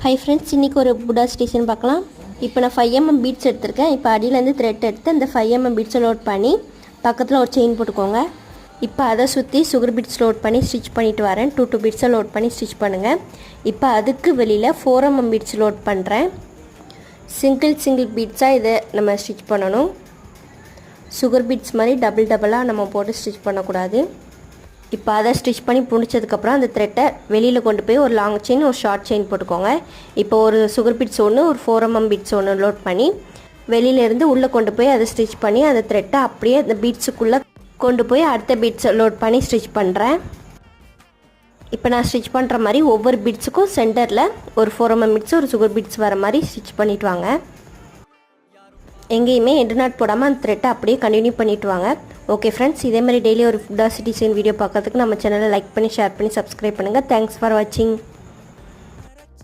Hi friends, இன்றைக்கி ஒரு புடா station பார்க்கலாம். இப்போ நான் 5mm பீட்ஸ் எடுத்திருக்கேன். இப்போ அடியிலேருந்து த்ரெட் எடுத்து அந்த 5mm பீட்ஸை லோட் பண்ணி பக்கத்தில் ஒரு செயின் போட்டுக்கோங்க. இப்போ அதை சுற்றி சுகர் பீட்ஸ் லோட் பண்ணி ஸ்டிச் பண்ணிவிட்டு வரேன். 2 பீட்ஸை லோட் பண்ணி ஸ்டிச் பண்ணுங்கள். இப்போ அதுக்கு வெளியில் 4mm பீட்ஸ் லோட் பண்ணுறேன். சிங்கிள் பீட்ஸாக இதை நம்ம ஸ்டிச் பண்ணணும். சுகர் பீட்ஸ் மாதிரி டபுளாக நம்ம போட்டு ஸ்டிச் பண்ணக்கூடாது. இப்போ அதை ஸ்டிச் பண்ணி முடிச்சதுக்கப்புறம் அந்த த்ரெட்டை வெளியில் கொண்டு போய் ஒரு லாங் செயின் ஒரு ஷார்ட் செயின் போட்டுக்கோங்க. இப்போ ஒரு சுகர் பீட்ஸ் ஒன்று ஒரு 4mm பீட்ஸ் ஒன்று லோட் பண்ணி வெளியிலேருந்து உள்ளே கொண்டு போய் அதை ஸ்டிச் பண்ணி அந்த த்ரெட்டை அப்படியே அந்த பீட்ஸுக்குள்ளே கொண்டு போய் அடுத்த பீட்ஸை லோட் பண்ணி ஸ்டிச் பண்ணுறேன். இப்போ நான் ஸ்டிச் பண்ணுற மாதிரி ஒவ்வொரு பீட்ஸுக்கும் சென்டரில் ஒரு 4mm பீட்ஸ் ஒரு சுகர் பீட்ஸ் வர மாதிரி ஸ்டிச் பண்ணிவிட்டு வாங்க. எங்கேயுமே எண்டு நாட் போடாமல் அந்த த்ரெட்டை அப்படியே கண்டினியூ பண்ணிவிட்டு வாங்க. ஓகே ஃப்ரெண்ட்ஸ், இதே மாதிரி டெய்லி ஒரு ஃபுட் டிசைன் வீடியோ பார்க்கறதுக்கு நம்ம சேனலை லைக் பண்ணி ஷேர் பண்ணி சப்ஸ்கிரைப் பண்ணுங்கள். தேங்க்ஸ் ஃபார் வாட்சிங்.